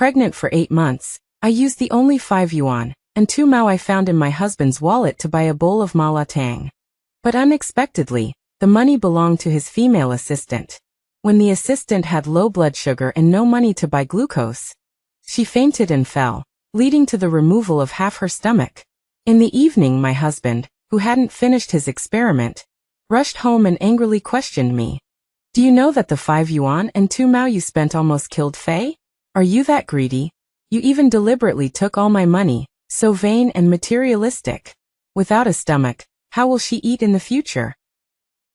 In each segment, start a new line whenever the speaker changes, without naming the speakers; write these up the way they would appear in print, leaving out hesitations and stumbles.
pregnant for 8 months, I used the only 5 yuan and 2 mao I found in my husband's wallet to buy a bowl of malatang. But unexpectedly, the money belonged to his female assistant. When the assistant had low blood sugar and no money to buy glucose, she fainted and fell, leading to the removal of half her stomach. In the evening, my husband, who hadn't finished his experiment, rushed home and angrily questioned me. Do you know that the 5 yuan and 2 mao you spent almost killed Faye? Are you that greedy? You even deliberately took all my money, so vain and materialistic. Without a stomach, how will she eat in the future?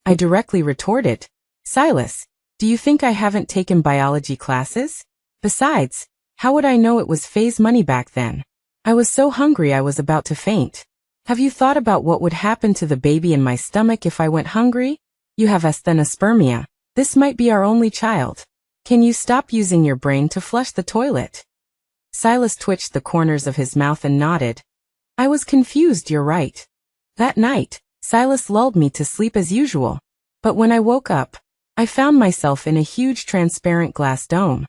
I directly retorted. Silas, do you think I haven't taken biology classes? Besides, how would I know it was Faye's money back then? I was so hungry I was about to faint. Have you thought about what would happen to the baby in my stomach if I went hungry? You have asthenospermia. This might be our only child. Can you stop using your brain to flush the toilet? Silas twitched the corners of his mouth and nodded. I was confused, you're right. That night, Silas lulled me to sleep as usual. But when I woke up, I found myself in a huge transparent glass dome.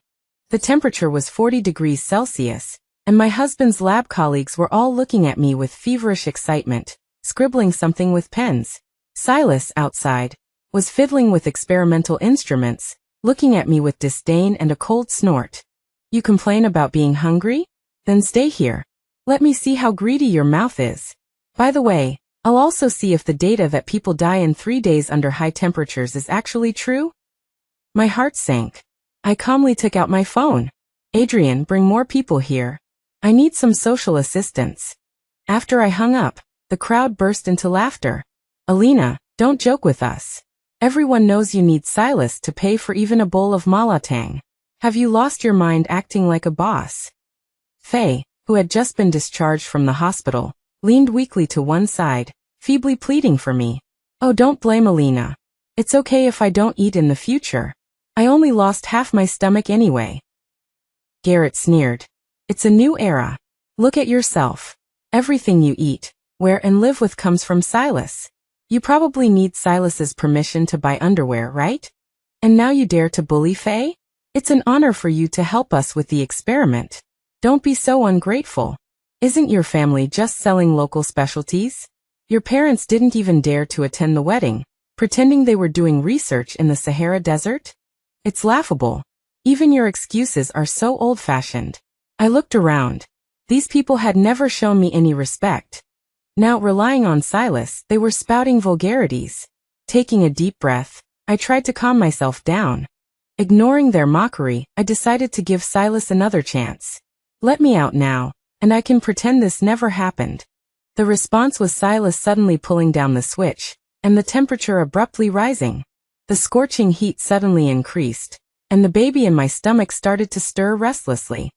The temperature was 40 degrees Celsius, and my husband's lab colleagues were all looking at me with feverish excitement, scribbling something with pens. Silas, outside, was fiddling with experimental instruments, looking at me with disdain and a cold snort. You complain about being hungry? Then stay here. Let me see how greedy your mouth is. By the way, I'll also see if the data that people die in 3 days under high temperatures is actually true. My heart sank. I calmly took out my phone. Adrian, bring more people here. I need some social assistance. After I hung up, the crowd burst into laughter. Alina, don't joke with us. Everyone knows you need Silas to pay for even a bowl of malatang. Have you lost your mind acting like a boss? Faye, who had just been discharged from the hospital, leaned weakly to one side, feebly pleading for me. Oh, don't blame Alina. It's okay if I don't eat in the future. I only lost half my stomach anyway. Garrett sneered. It's a new era. Look at yourself. Everything you eat, wear and live with comes from Silas. You probably need Silas's permission to buy underwear, right? And now you dare to bully Faye? It's an honor for you to help us with the experiment. Don't be so ungrateful. Isn't your family just selling local specialties? Your parents didn't even dare to attend the wedding, pretending they were doing research in the Sahara Desert? It's laughable. Even your excuses are so old-fashioned. I looked around. These people had never shown me any respect. Now, relying on Silas, they were spouting vulgarities. Taking a deep breath, I tried to calm myself down. Ignoring their mockery, I decided to give Silas another chance. Let me out now, and I can pretend this never happened. The response was Silas suddenly pulling down the switch, and the temperature abruptly rising. The scorching heat suddenly increased, and the baby in my stomach started to stir restlessly.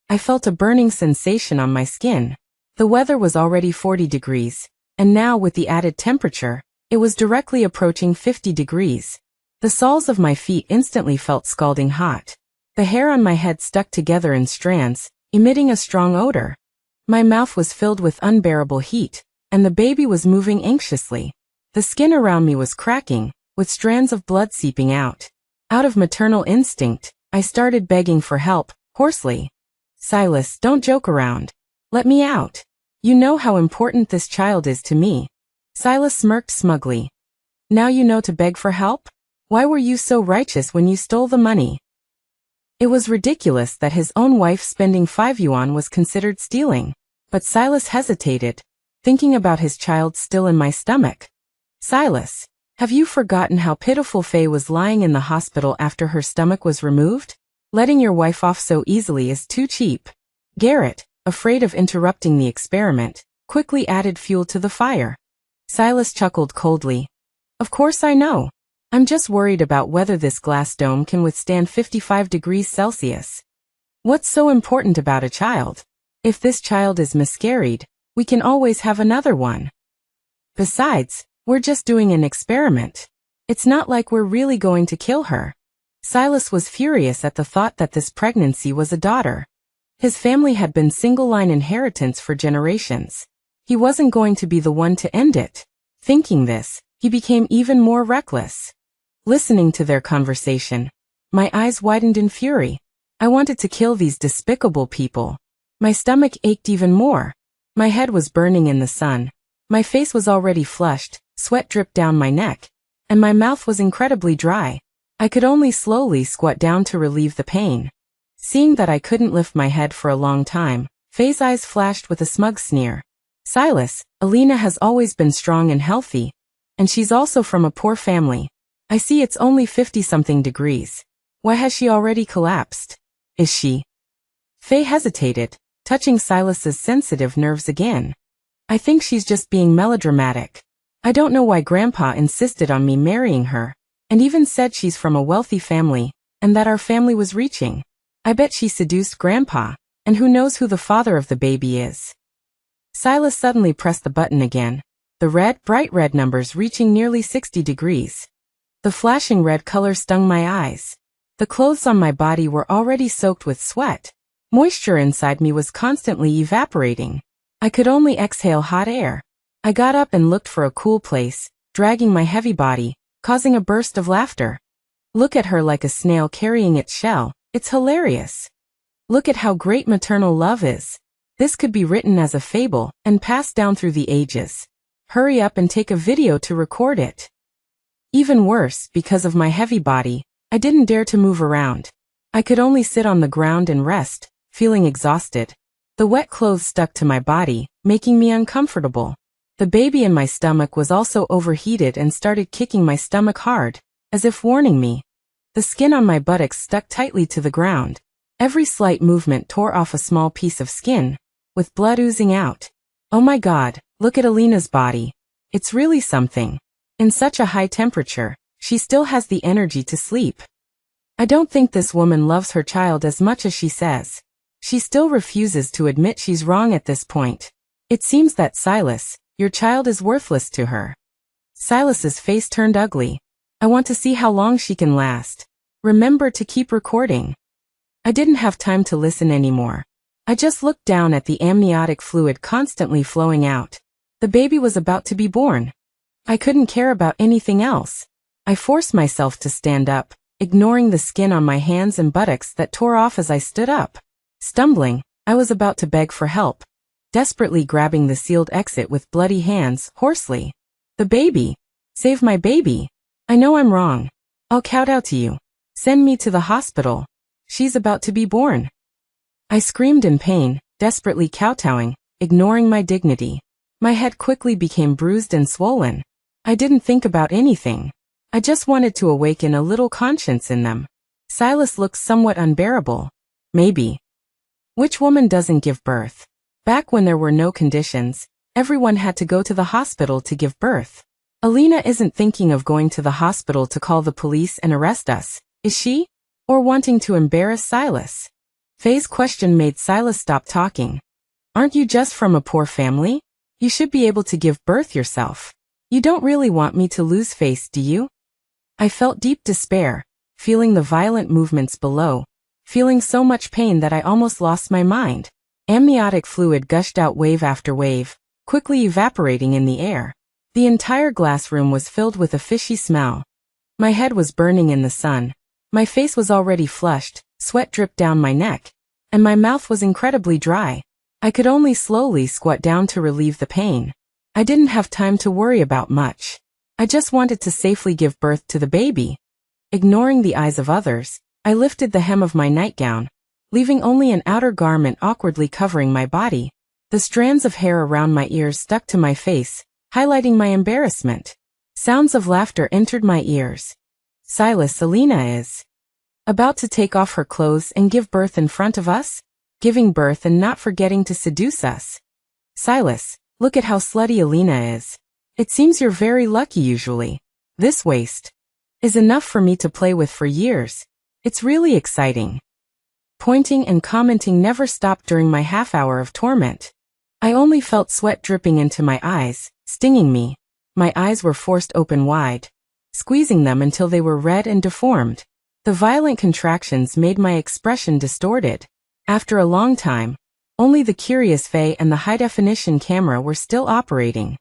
I felt a burning sensation on my skin. The weather was already 40 degrees, and now with the added temperature, it was directly approaching 50 degrees. The soles of my feet instantly felt scalding hot. The hair on my head stuck together in strands, emitting a strong odor. My mouth was filled with unbearable heat, and the baby was moving anxiously. The skin around me was cracking, with strands of blood seeping out. Out of maternal instinct, I started begging for help, hoarsely. Silas, don't joke around. Let me out. You know how important this child is to me. Silas smirked smugly. Now you know to beg for help? Why were you so righteous when you stole the money? It was ridiculous that his own wife spending 5 yuan was considered stealing. But Silas hesitated, thinking about his child still in my stomach. Silas, have you forgotten how pitiful Faye was lying in the hospital after her stomach was removed? Letting your wife off so easily is too cheap. Garrett, afraid of interrupting the experiment, quickly added fuel to the fire. Silas chuckled coldly. Of course I know. I'm just worried about whether this glass dome can withstand 55 degrees Celsius. What's so important about a child? If this child is miscarried, we can always have another one. Besides, we're just doing an experiment. It's not like we're really going to kill her. Silas was furious at the thought that this pregnancy was a daughter. His family had been single-line inheritance for generations. He wasn't going to be the one to end it. Thinking this, he became even more reckless. Listening to their conversation, my eyes widened in fury. I wanted to kill these despicable people. My stomach ached even more. My head was burning in the sun. My face was already flushed, sweat dripped down my neck, and my mouth was incredibly dry. I could only slowly squat down to relieve the pain. Seeing that I couldn't lift my head for a long time, Faye's eyes flashed with a smug sneer. Silas, Alina has always been strong and healthy, and she's also from a poor family. I see it's only 50-something degrees. Why has she already collapsed? Is she? Faye hesitated, touching Silas's sensitive nerves again. I think she's just being melodramatic. I don't know why Grandpa insisted on me marrying her, and even said she's from a wealthy family, and that our family was reaching. I bet she seduced Grandpa, and who knows who the father of the baby is. Silas suddenly pressed the button again, the bright red numbers reaching nearly 60 degrees. The flashing red color stung my eyes. The clothes on my body were already soaked with sweat. Moisture inside me was constantly evaporating. I could only exhale hot air. I got up and looked for a cool place, dragging my heavy body, causing a burst of laughter. Look at her like a snail carrying its shell. It's hilarious. Look at how great maternal love is. This could be written as a fable and passed down through the ages. Hurry up and take a video to record it. Even worse, because of my heavy body, I didn't dare to move around. I could only sit on the ground and rest, feeling exhausted. The wet clothes stuck to my body, making me uncomfortable. The baby in my stomach was also overheated and started kicking my stomach hard, as if warning me. The skin on my buttocks stuck tightly to the ground. Every slight movement tore off a small piece of skin, with blood oozing out. Oh my God, look at Alina's body. It's really something. In such a high temperature, she still has the energy to sleep. I don't think this woman loves her child as much as she says. She still refuses to admit she's wrong at this point. It seems that Silas, your child is worthless to her. Silas's face turned ugly. I want to see how long she can last. Remember to keep recording. I didn't have time to listen anymore. I just looked down at the amniotic fluid constantly flowing out. The baby was about to be born. I couldn't care about anything else. I forced myself to stand up, ignoring the skin on my hands and buttocks that tore off as I stood up. Stumbling, I was about to beg for help, desperately grabbing the sealed exit with bloody hands, hoarsely. The baby! Save my baby! I know I'm wrong. I'll kowtow to you. Send me to the hospital. She's about to be born. I screamed in pain, desperately kowtowing, ignoring my dignity. My head quickly became bruised and swollen. I didn't think about anything. I just wanted to awaken a little conscience in them. Silas looked somewhat unbearable. Maybe. Which woman doesn't give birth? Back when there were no conditions, everyone had to go to the hospital to give birth. Alina isn't thinking of going to the hospital to call the police and arrest us, is she? Or wanting to embarrass Silas? Faye's question made Silas stop talking. Aren't you just from a poor family? You should be able to give birth yourself. You don't really want me to lose face, do you? I felt deep despair, feeling the violent movements below, feeling so much pain that I almost lost my mind. Amniotic fluid gushed out wave after wave, quickly evaporating in the air. The entire glass room was filled with a fishy smell. My head was burning in the sun. My face was already flushed, sweat dripped down my neck, and my mouth was incredibly dry. I could only slowly squat down to relieve the pain. I didn't have time to worry about much. I just wanted to safely give birth to the baby. Ignoring the eyes of others, I lifted the hem of my nightgown, leaving only an outer garment awkwardly covering my body. The strands of hair around my ears stuck to my face, highlighting my embarrassment. Sounds of laughter entered my ears. Silas, Alina is about to take off her clothes and give birth in front of us? Giving birth and not forgetting to seduce us. Silas, look at how slutty Alina is. It seems you're very lucky usually. This waist is enough for me to play with for years. It's really exciting. Pointing and commenting never stopped during my half-hour of torment. I only felt sweat dripping into my eyes, stinging me. My eyes were forced open wide, squeezing them until they were red and deformed. The violent contractions made my expression distorted. After a long time, only the curious Faye and the high-definition camera were still operating.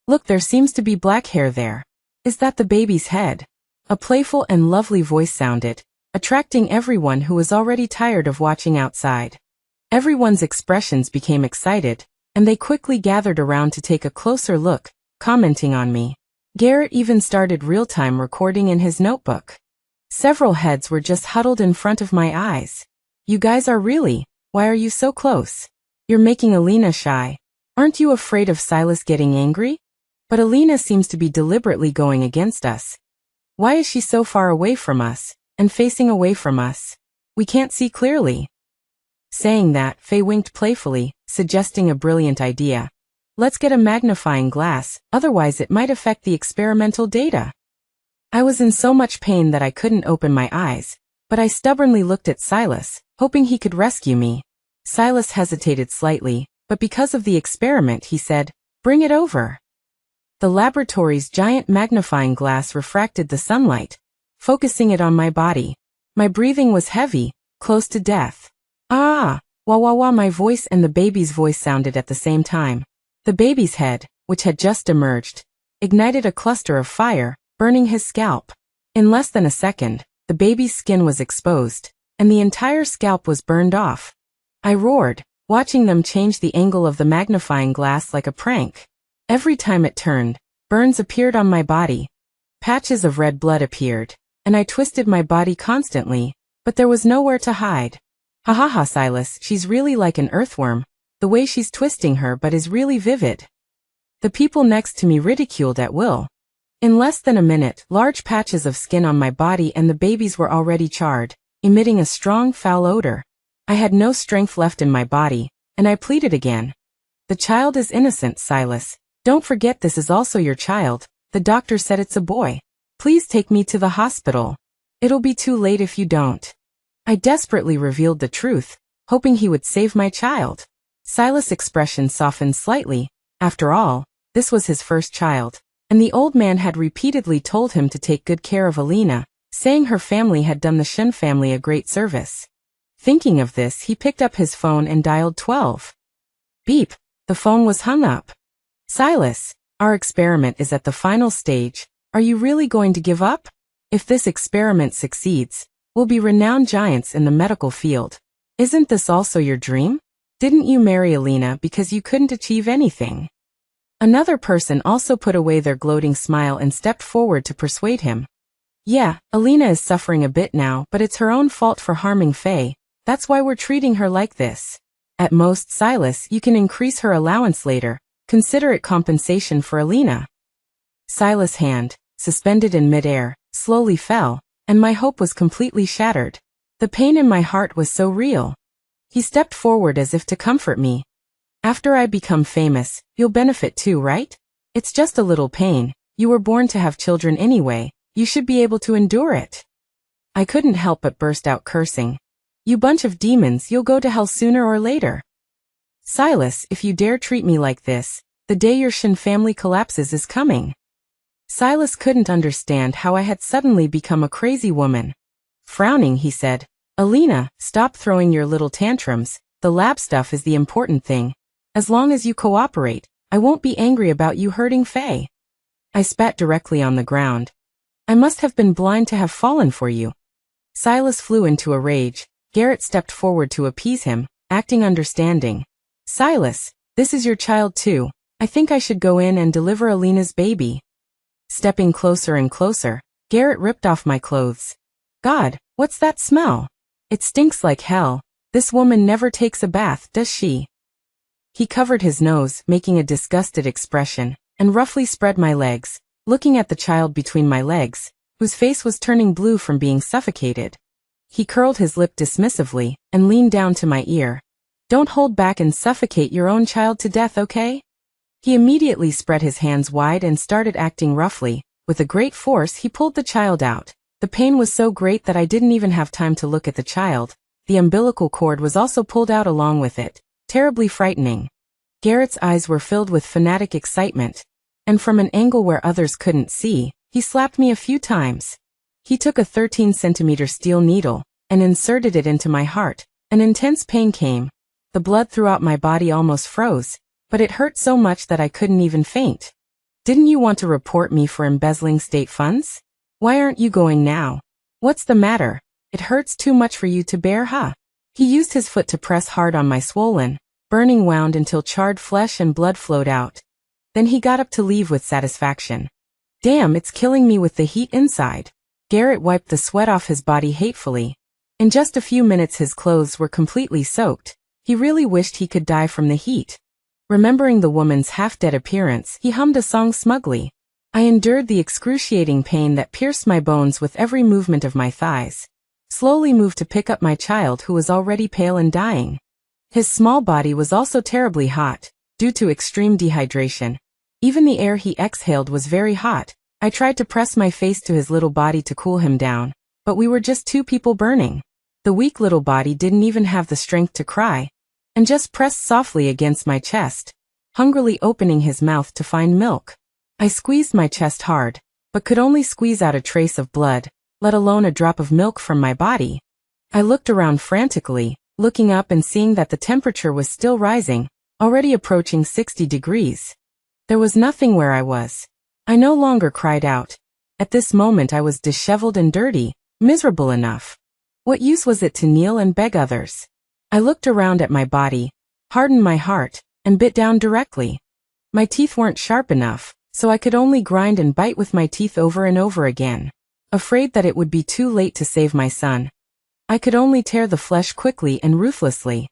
Look, there seems to be black hair there. Is that the baby's head? A playful and lovely voice sounded, a attracting everyone who was already tired of watching outside. Everyone's expressions became excited, and they quickly gathered around to take a closer look, commenting on me. Garrett even started real-time recording in his notebook. Several heads were just huddled in front of my eyes. You guys are really, why are you so close? You're making Alina shy. Aren't you afraid of Silas getting angry? But Alina seems to be deliberately going against us. Why is she so far away from us, and facing away from us? We can't see clearly. Saying that, Faye winked playfully, suggesting a brilliant idea. Let's get a magnifying glass, otherwise it might affect the experimental data. I was in so much pain that I couldn't open my eyes, but I stubbornly looked at Silas, hoping he could rescue me. Silas hesitated slightly, but because of the experiment he said, "Bring it over." The laboratory's giant magnifying glass refracted the sunlight, focusing it on my body. My breathing was heavy, close to death. Ah! Wah wah wah, my voice and the baby's voice sounded at the same time. The baby's head, which had just emerged, ignited a cluster of fire, burning his scalp. In less than a second, the baby's skin was exposed, and the entire scalp was burned off. I roared, watching them change the angle of the magnifying glass like a prank. Every time it turned, burns appeared on my body. Patches of red blood appeared, and I twisted my body constantly, but there was nowhere to hide. Ha ha ha, Silas, she's really like an earthworm, the way she's twisting her but is really vivid. The people next to me ridiculed at will. In less than a minute, large patches of skin on my body and the babies were already charred, emitting a strong foul odor. I had no strength left in my body, and I pleaded again. The child is innocent, Silas. Don't forget this is also your child. The doctor said it's a boy. Please take me to the hospital. It'll be too late if you don't. I desperately revealed the truth, hoping he would save my child. Silas' expression softened slightly. After all, this was his first child, and the old man had repeatedly told him to take good care of Alina, saying her family had done the Shen family a great service. Thinking of this, he picked up his phone and dialed 12. Beep, the phone was hung up. Silas, our experiment is at the final stage. Are you really going to give up? If this experiment succeeds, we'll be renowned giants in the medical field. Isn't this also your dream? Didn't you marry Alina because you couldn't achieve anything? Another person also put away their gloating smile and stepped forward to persuade him. Yeah, Alina is suffering a bit now, but it's her own fault for harming Faye. That's why we're treating her like this. At most, Silas, you can increase her allowance later. Consider it compensation for Alina. Silas' hand, suspended in midair, slowly fell, and my hope was completely shattered. The pain in my heart was so real. He stepped forward as if to comfort me. After I become famous, you'll benefit too, right? It's just a little pain. You were born to have children anyway. You should be able to endure it. I couldn't help but burst out cursing. You bunch of demons, you'll go to hell sooner or later. Silas, if you dare treat me like this, the day your Shen family collapses is coming. Silas couldn't understand how I had suddenly become a crazy woman. Frowning, he said, Alina, stop throwing your little tantrums. The lab stuff is the important thing. As long as you cooperate, I won't be angry about you hurting Faye. I spat directly on the ground. I must have been blind to have fallen for you. Silas flew into a rage. Garrett stepped forward to appease him, acting understanding. Silas, this is your child too. I think I should go in and deliver Alina's baby. Stepping closer and closer, Garrett ripped off my clothes. God, what's that smell? It stinks like hell. This woman never takes a bath, does she? He covered his nose, making a disgusted expression, and roughly spread my legs, looking at the child between my legs, whose face was turning blue from being suffocated. He curled his lip dismissively, and leaned down to my ear. Don't hold back and suffocate your own child to death, okay? He immediately spread his hands wide and started acting roughly. With a great force, he pulled the child out. The pain was so great that I didn't even have time to look at the child. The umbilical cord was also pulled out along with it. Terribly frightening. Garrett's eyes were filled with fanatic excitement, and from an angle where others couldn't see, he slapped me a few times. He took a 13-centimeter steel needle and inserted it into my heart. An intense pain came. The blood throughout my body almost froze, but it hurt so much that I couldn't even faint. Didn't you want to report me for embezzling state funds? Why aren't you going now? What's the matter? It hurts too much for you to bear, huh? He used his foot to press hard on my swollen, burning wound until charred flesh and blood flowed out. Then he got up to leave with satisfaction. Damn, it's killing me with the heat inside. Garrett wiped the sweat off his body hatefully. In just a few minutes his clothes were completely soaked. He really wished he could die from the heat. Remembering the woman's half-dead appearance, he hummed a song smugly. I endured the excruciating pain that pierced my bones with every movement of my thighs. Slowly moved to pick up my child who was already pale and dying. His small body was also terribly hot, due to extreme dehydration. Even the air he exhaled was very hot. I tried to press my face to his little body to cool him down, but we were just two people burning. The weak little body didn't even have the strength to cry, and just pressed softly against my chest, hungrily opening his mouth to find milk. I squeezed my chest hard, but could only squeeze out a trace of blood, let alone a drop of milk from my body. I looked around frantically, looking up and seeing that the temperature was still rising, already approaching 60 degrees. There was nothing where I was. I no longer cried out. At this moment I was disheveled and dirty, miserable enough. What use was it to kneel and beg others? I looked around at my body, hardened my heart, and bit down directly. My teeth weren't sharp enough, so I could only grind and bite with my teeth over and over again. Afraid that it would be too late to save my son, I could only tear the flesh quickly and ruthlessly.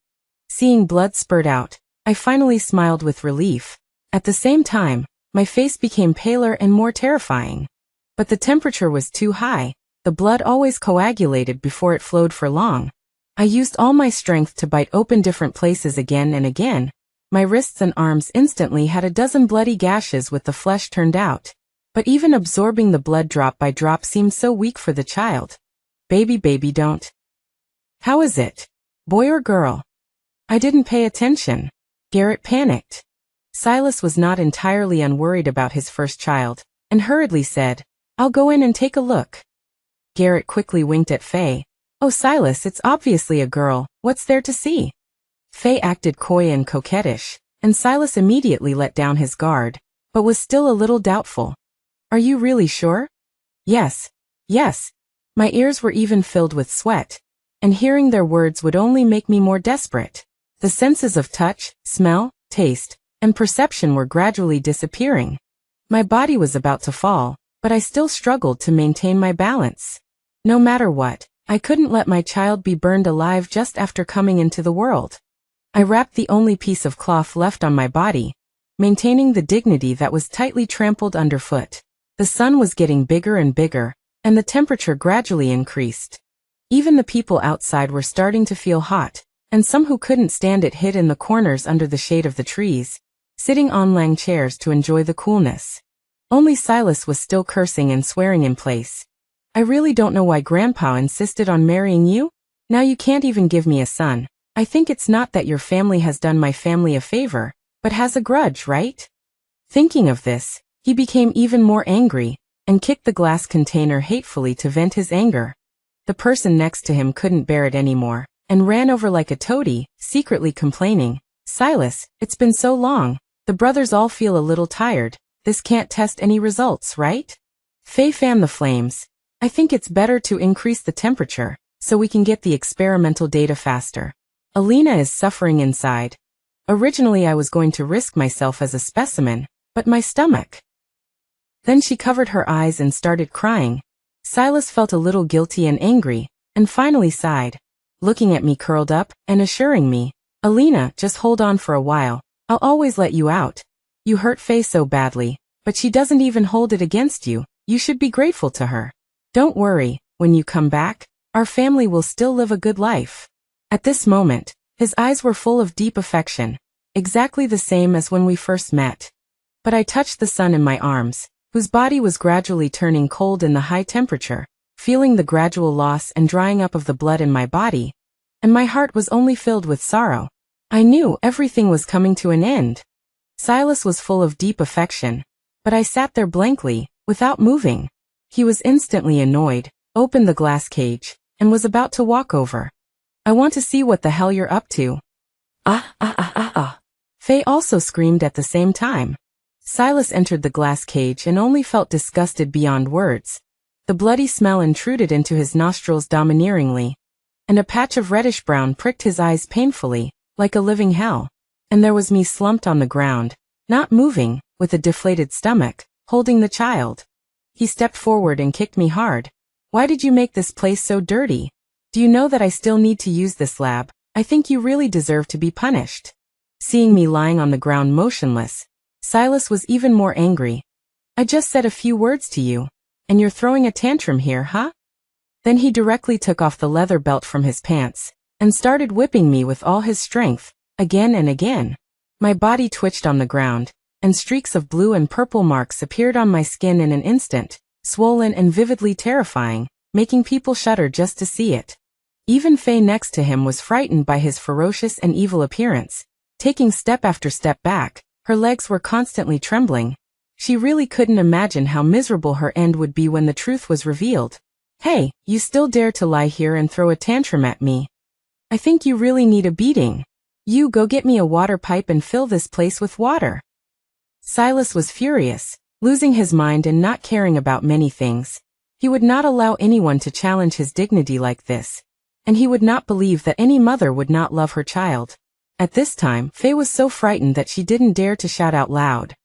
Seeing blood spurt out, I finally smiled with relief. At the same time, my face became paler and more terrifying. But the temperature was too high. The blood always coagulated before it flowed for long. I used all my strength to bite open different places again and again. My wrists and arms instantly had a dozen bloody gashes with the flesh turned out. But even absorbing the blood drop by drop seemed so weak for the child. Baby, don't. How is it? Boy or girl? I didn't pay attention. Garrett panicked. Silas was not entirely unworried about his first child, and hurriedly said, I'll go in and take a look. Garrett quickly winked at Faye. Oh Silas, it's obviously a girl, what's there to see? Faye acted coy and coquettish, and Silas immediately let down his guard, but was still a little doubtful. Are you really sure? Yes. My ears were even filled with sweat, and hearing their words would only make me more desperate. The senses of touch, smell, taste, and perception were gradually disappearing. My body was about to fall, but I still struggled to maintain my balance. No matter what, I couldn't let my child be burned alive just after coming into the world. I wrapped the only piece of cloth left on my body, maintaining the dignity that was tightly trampled underfoot. The sun was getting bigger and bigger, and the temperature gradually increased. Even the people outside were starting to feel hot, and some who couldn't stand it hid in the corners under the shade of the trees, sitting on lang chairs to enjoy the coolness. Only Silas was still cursing and swearing in place. I really don't know why Grandpa insisted on marrying you. Now you can't even give me a son. I think it's not that your family has done my family a favor, but has a grudge, right? Thinking of this, he became even more angry, and kicked the glass container hatefully to vent his anger. The person next to him couldn't bear it anymore, and ran over like a toady, secretly complaining, Silas, it's been so long. The brothers all feel a little tired. This can't test any results, right? Faye fanned the flames. I think it's better to increase the temperature, so we can get the experimental data faster. Alina is suffering inside. Originally I was going to risk myself as a specimen, but my stomach. Then she covered her eyes and started crying. Silas felt a little guilty and angry, and finally sighed, looking at me curled up and assuring me, Alina, just hold on for a while. I'll always let you out. You hurt Faye so badly, but she doesn't even hold it against you. You should be grateful to her. Don't worry, when you come back, our family will still live a good life. At this moment, his eyes were full of deep affection, exactly the same as when we first met. But I touched the son in my arms, whose body was gradually turning cold in the high temperature, feeling the gradual loss and drying up of the blood in my body, and my heart was only filled with sorrow. I knew everything was coming to an end. Silas was full of deep affection, but I sat there blankly, without moving. He was instantly annoyed, opened the glass cage, and was about to walk over. I want to see what the hell you're up to. Faye also screamed at the same time. Silas entered the glass cage and only felt disgusted beyond words. The bloody smell intruded into his nostrils domineeringly, and a patch of reddish-brown pricked his eyes painfully, like a living hell. And there was me slumped on the ground, not moving, with a deflated stomach, holding the child. He stepped forward and kicked me hard. "Why did you make this place so dirty? Do you know that I still need to use this lab? I think you really deserve to be punished." Seeing me lying on the ground motionless, Silas was even more angry. "I just said a few words to you, and you're throwing a tantrum here, huh?" Then he directly took off the leather belt from his pants, and started whipping me with all his strength, again and again. My body twitched on the ground, and streaks of blue and purple marks appeared on my skin in an instant, swollen and vividly terrifying, making people shudder just to see it. Even Faye next to him was frightened by his ferocious and evil appearance, taking step after step back. Her legs were constantly trembling. She really couldn't imagine how miserable her end would be when the truth was revealed. "Hey, you still dare to lie here and throw a tantrum at me? I think you really need a beating. You go get me a water pipe and fill this place with water." Silas was furious, losing his mind and not caring about many things. He would not allow anyone to challenge his dignity like this, and he would not believe that any mother would not love her child. At this time, Faye was so frightened that she didn't dare to shout out loud.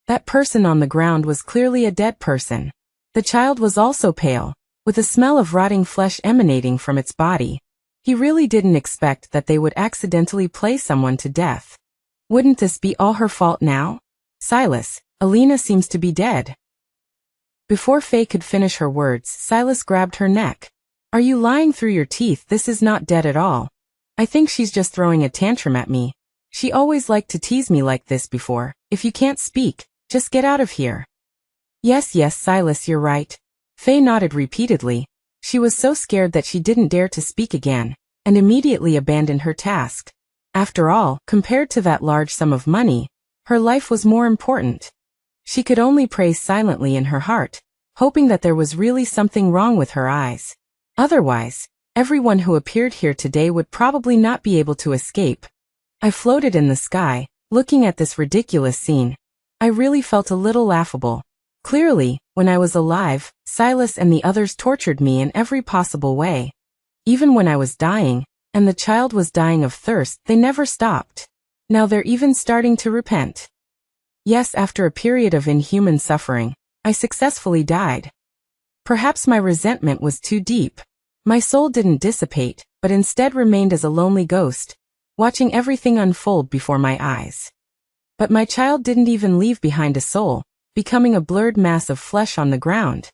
That person on the ground was clearly a dead person. The child was also pale, with a smell of rotting flesh emanating from its body. He really didn't expect that they would accidentally play someone to death. Wouldn't this be all her fault now? "Silas, Alina seems to be dead." Before Faye could finish her words, Silas grabbed her neck. "Are you lying through your teeth? This is not dead at all. I think she's just throwing a tantrum at me. She always liked to tease me like this before. If you can't speak, just get out of here." Yes, Silas, you're right." Faye nodded repeatedly. She was so scared that she didn't dare to speak again, and immediately abandoned her task. After all, compared to that large sum of money, her life was more important. She could only pray silently in her heart, hoping that there was really something wrong with her eyes. Otherwise, everyone who appeared here today would probably not be able to escape. I floated in the sky, looking at this ridiculous scene. I really felt a little laughable. Clearly, when I was alive, Silas and the others tortured me in every possible way. Even when I was dying, and the child was dying of thirst, they never stopped. Now they're even starting to repent. Yes, after a period of inhuman suffering, I successfully died. Perhaps my resentment was too deep. My soul didn't dissipate, but instead remained as a lonely ghost, watching everything unfold before my eyes. But my child didn't even leave behind a soul, becoming a blurred mass of flesh on the ground.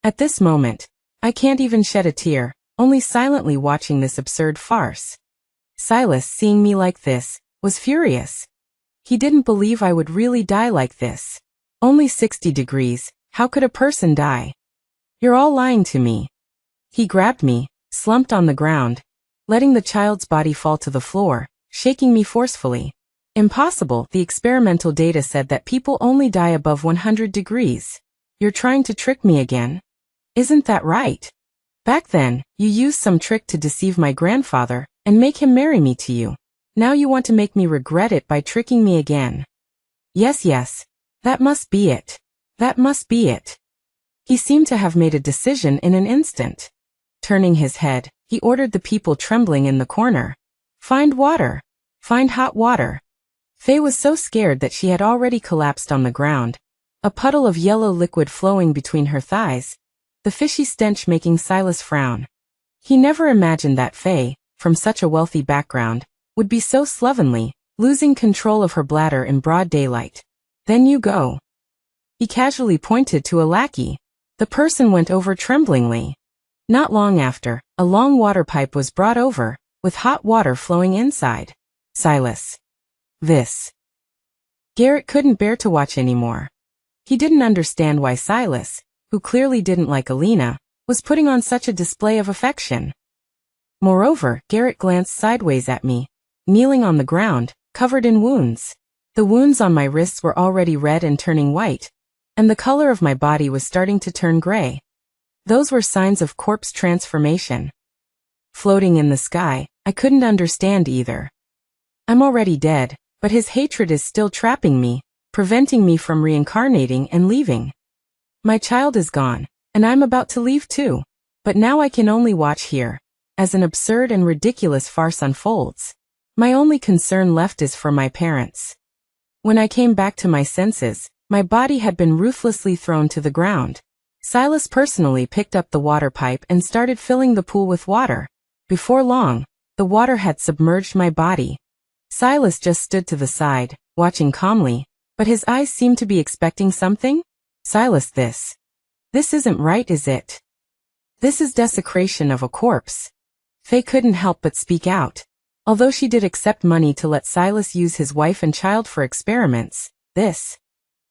At this moment, I can't even shed a tear, only silently watching this absurd farce. Silas, seeing me like this, was furious. He didn't believe I would really die like this. Only 60 degrees, how could a person die? "You're all lying to me." He grabbed me, slumped on the ground, letting the child's body fall to the floor, shaking me forcefully. "Impossible, the experimental data said that people only die above 100 degrees. You're trying to trick me again. Isn't that right? Back then, you used some trick to deceive my grandfather and make him marry me to you. Now you want to make me regret it by tricking me again." Yes, that must be it. That must be it. He seemed to have made a decision in an instant. Turning his head, he ordered the people trembling in the corner, "Find water. Find hot water." Faye was so scared that she had already collapsed on the ground, a puddle of yellow liquid flowing between her thighs, the fishy stench making Silas frown. He never imagined that Faye, from such a wealthy background, would be so slovenly, losing control of her bladder in broad daylight. "Then you go." He casually pointed to a lackey. The person went over tremblingly. Not long after, a long water pipe was brought over, with hot water flowing inside. Silas. This. Garrett couldn't bear to watch anymore. He didn't understand why Silas, who clearly didn't like Alina, was putting on such a display of affection. Moreover, Garrett glanced sideways at me, kneeling on the ground, covered in wounds. The wounds on my wrists were already red and turning white, and the color of my body was starting to turn gray. Those were signs of corpse transformation. Floating in the sky, I couldn't understand either. I'm already dead, but his hatred is still trapping me, preventing me from reincarnating and leaving. My child is gone, And I'm about to leave too. But now I can only watch here, as an absurd and ridiculous farce unfolds. My only concern left is for my parents. When I came back to my senses, my body had been ruthlessly thrown to the ground. Silas personally picked up the water pipe and started filling the pool with water. Before long, the water had submerged my body. Silas just stood to the side, watching calmly, but his eyes seemed to be expecting something. Silas, this isn't right, is it? This is desecration of a corpse. Faye couldn't help but speak out. Although she did accept money to let Silas use his wife and child for experiments,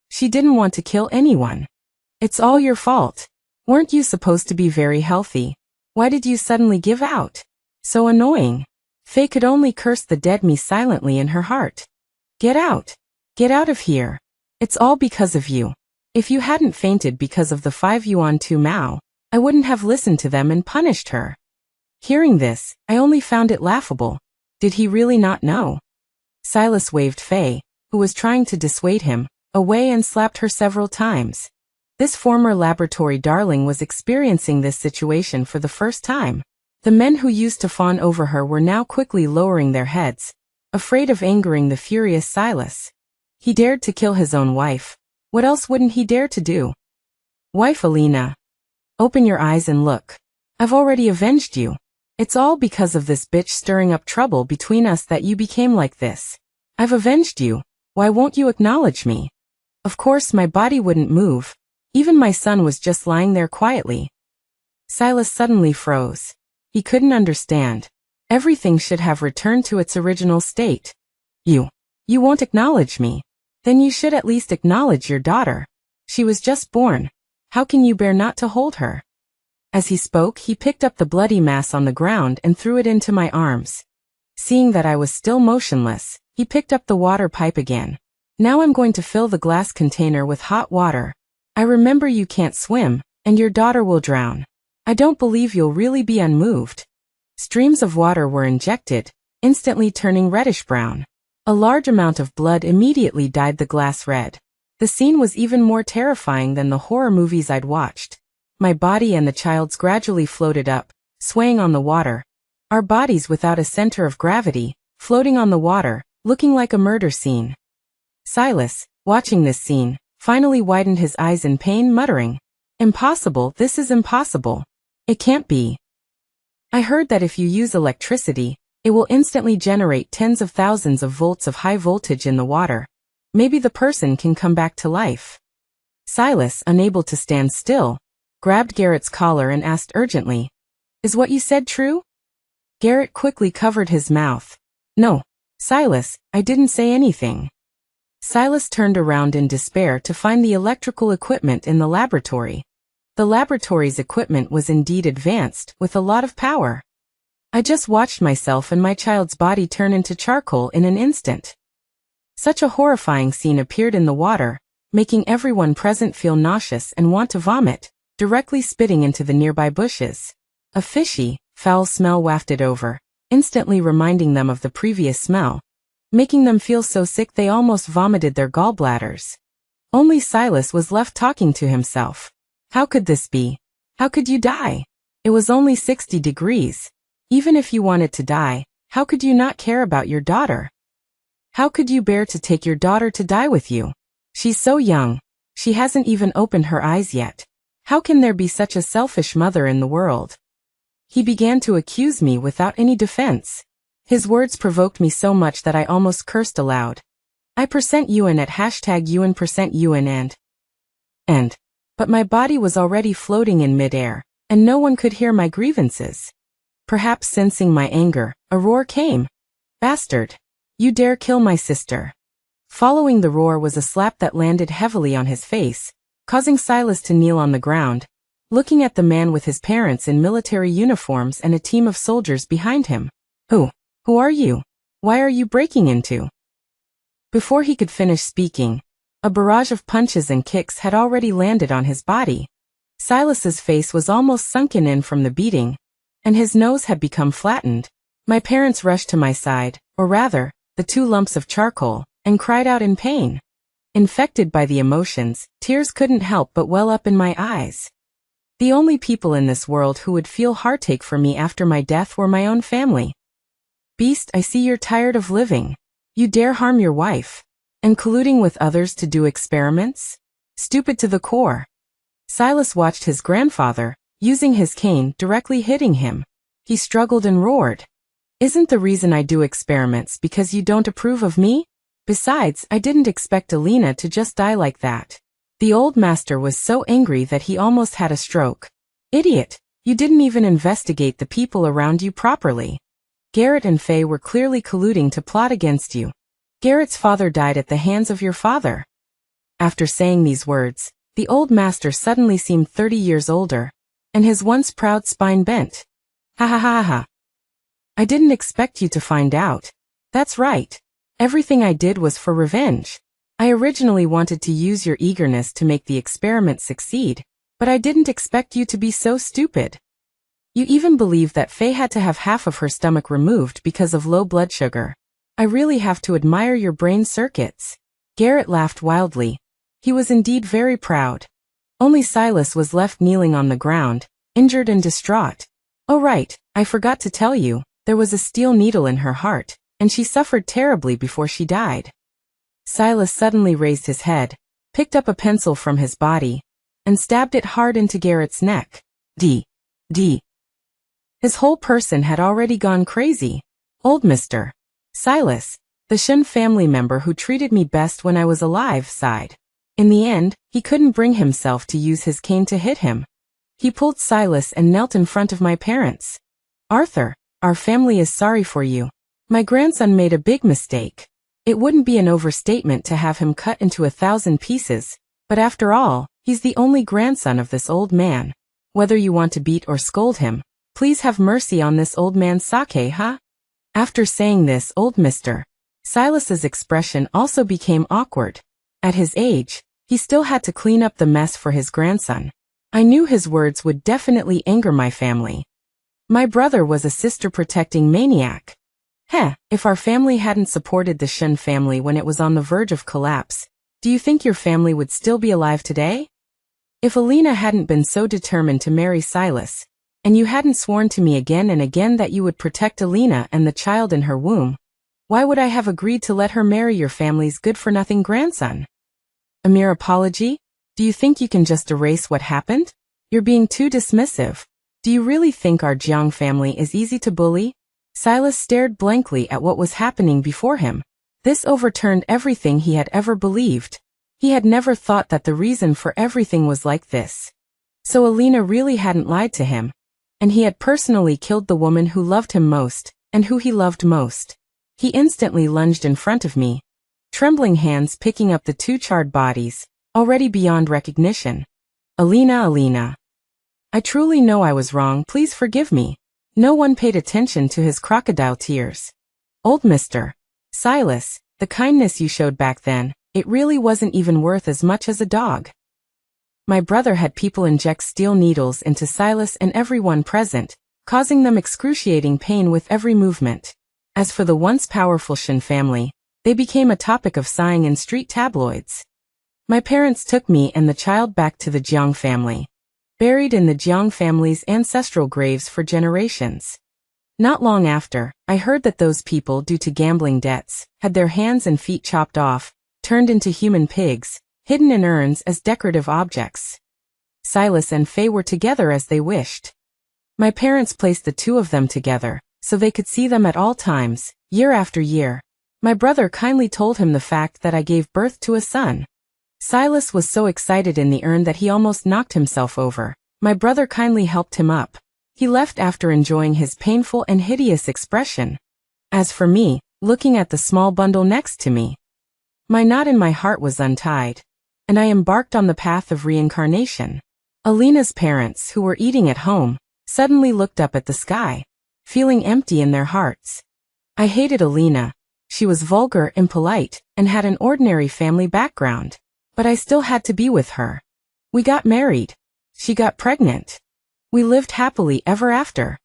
she didn't want to kill anyone. It's all your fault. Weren't you supposed to be very healthy? Why did you suddenly give out? So annoying. Faye could only curse the dead me silently in her heart. Get out. Get out of here. It's all because of you. If you hadn't fainted because of the 5 yuan 2 mao, I wouldn't have listened to them and punished her. Hearing this, I only found it laughable. Did he really not know? Silas waved Faye, who was trying to dissuade him, away and slapped her several times. This former laboratory darling was experiencing this situation for the first time. The men who used to fawn over her were now quickly lowering their heads, afraid of angering the furious Silas. He dared to kill his own wife. What else wouldn't he dare to do? Wife Alina, open your eyes and look. I've already avenged you. It's all because of this bitch stirring up trouble between us that you became like this. I've avenged you. Why won't you acknowledge me? Of course my body wouldn't move. Even my son was just lying there quietly. Silas suddenly froze. He couldn't understand. Everything should have returned to its original state. You won't acknowledge me. Then you should at least acknowledge your daughter. She was just born. How can you bear not to hold her? As he spoke, he picked up the bloody mass on the ground and threw it into my arms. Seeing that I was still motionless, he picked up the water pipe again. Now I'm going to fill the glass container with hot water. I remember you can't swim, and your daughter will drown. I don't believe you'll really be unmoved. Streams of water were injected, instantly turning reddish-brown. A large amount of blood immediately dyed the glass red. The scene was even more terrifying than the horror movies I'd watched. My body and the child's gradually floated up, swaying on the water. Our bodies without a center of gravity, floating on the water, looking like a murder scene. Silas, watching this scene, finally widened his eyes in pain, muttering, "Impossible, this is impossible. It can't be. I heard that if you use electricity, it will instantly generate tens of thousands of volts of high voltage in the water. Maybe the person can come back to life." Silas, unable to stand still, grabbed Garrett's collar and asked urgently, "Is what you said true?" Garrett quickly covered his mouth. "No, Silas, I didn't say anything." Silas turned around in despair to find the electrical equipment in the laboratory. The laboratory's equipment was indeed advanced, with a lot of power. I just watched myself and my child's body turn into charcoal in an instant. Such a horrifying scene appeared in the water, making everyone present feel nauseous and want to vomit, directly spitting into the nearby bushes. A fishy, foul smell wafted over, instantly reminding them of the previous smell, making them feel so sick they almost vomited their gallbladders. Only Silas was left talking to himself. How could this be? How could you die? It was only 60 degrees. Even if you wanted to die, how could you not care about your daughter? How could you bear to take your daughter to die with you? She's so young. She hasn't even opened her eyes yet. How can there be such a selfish mother in the world? He began to accuse me without any defense. His words provoked me so much that I almost cursed aloud. I %UN at #UN %UN and. But my body was already floating in midair, and no one could hear my grievances. Perhaps sensing my anger, a roar came. "Bastard! You dare kill my sister!" Following the roar was a slap that landed heavily on his face, causing Silas to kneel on the ground, looking at the man with his parents in military uniforms and a team of soldiers behind him. Who are you? Why are you breaking into?" Before he could finish speaking, a barrage of punches and kicks had already landed on his body. Silas's face was almost sunken in from the beating, and his nose had become flattened. My parents rushed to my side, or rather, the 2 lumps of charcoal, and cried out in pain. Infected by the emotions, tears couldn't help but well up in my eyes. The only people in this world who would feel heartache for me after my death were my own family. Beast, I see you're tired of living. You dare harm your wife. And colluding with others to do experiments? Stupid to the core. Silas watched his grandfather, using his cane, directly hitting him. He struggled and roared. Isn't the reason I do experiments because you don't approve of me? Besides, I didn't expect Alina to just die like that. The old master was so angry that he almost had a stroke. Idiot, you didn't even investigate the people around you properly. Garrett and Faye were clearly colluding to plot against you. Garrett's father died at the hands of your father. After saying these words, the old master suddenly seemed 30 years older, and his once proud spine bent. Ha ha ha ha. I didn't expect you to find out. That's right. Everything I did was for revenge. I originally wanted to use your eagerness to make the experiment succeed, but I didn't expect you to be so stupid. You even believe that Faye had to have half of her stomach removed because of low blood sugar. I really have to admire your brain circuits. Garrett laughed wildly. He was indeed very proud. Only Silas was left kneeling on the ground, injured and distraught. Oh right, I forgot to tell you, there was a steel needle in her heart, and she suffered terribly before she died. Silas suddenly raised his head, picked up a pencil from his body, and stabbed it hard into Garrett's neck. D. His whole person had already gone crazy. Old Mr. Silas, the Shun family member who treated me best when I was alive, sighed. In the end, he couldn't bring himself to use his cane to hit him. He pulled Silas and knelt in front of my parents. Arthur, our family is sorry for you. My grandson made a big mistake. It wouldn't be an overstatement to have him cut into 1,000 pieces, but after all, he's the only grandson of this old man. Whether you want to beat or scold him, please have mercy on this old man's sake, huh? After saying this, old Mr. Silas's expression also became awkward. At his age, he still had to clean up the mess for his grandson. I knew his words would definitely anger my family. My brother was a sister-protecting maniac. If our family hadn't supported the Shun family when it was on the verge of collapse, do you think your family would still be alive today? If Alina hadn't been so determined to marry Silas, and you hadn't sworn to me again and again that you would protect Alina and the child in her womb, why would I have agreed to let her marry your family's good-for-nothing grandson? A mere apology? Do you think you can just erase what happened? You're being too dismissive. Do you really think our Jiang family is easy to bully? Silas stared blankly at what was happening before him. This overturned everything he had ever believed. He had never thought that the reason for everything was like this. So Alina really hadn't lied to him, and he had personally killed the woman who loved him most, and who he loved most. He instantly lunged in front of me, trembling hands picking up the two charred bodies, already beyond recognition. Alina. I truly know I was wrong, please forgive me. No one paid attention to his crocodile tears. Old Mr. Silas, the kindness you showed back then, it really wasn't even worth as much as a dog. My brother had people inject steel needles into Silas and everyone present, causing them excruciating pain with every movement. As for the once powerful Shin family, they became a topic of sighing in street tabloids. My parents took me and the child back to the Jiang family, buried in the Jiang family's ancestral graves for generations. Not long after, I heard that those people, due to gambling debts, had their hands and feet chopped off, turned into human pigs, hidden in urns as decorative objects. Silas and Faye were together as they wished. My parents placed the two of them together, so they could see them at all times, year after year. My brother kindly told him the fact that I gave birth to a son. Silas was so excited in the urn that he almost knocked himself over. My brother kindly helped him up. He left after enjoying his painful and hideous expression. As for me, looking at the small bundle next to me, my knot in my heart was untied, and I embarked on the path of reincarnation. Alina's parents, who were eating at home, suddenly looked up at the sky, feeling empty in their hearts. I hated Alina. She was vulgar, impolite, and had an ordinary family background. But I still had to be with her. We got married. She got pregnant. We lived happily ever after.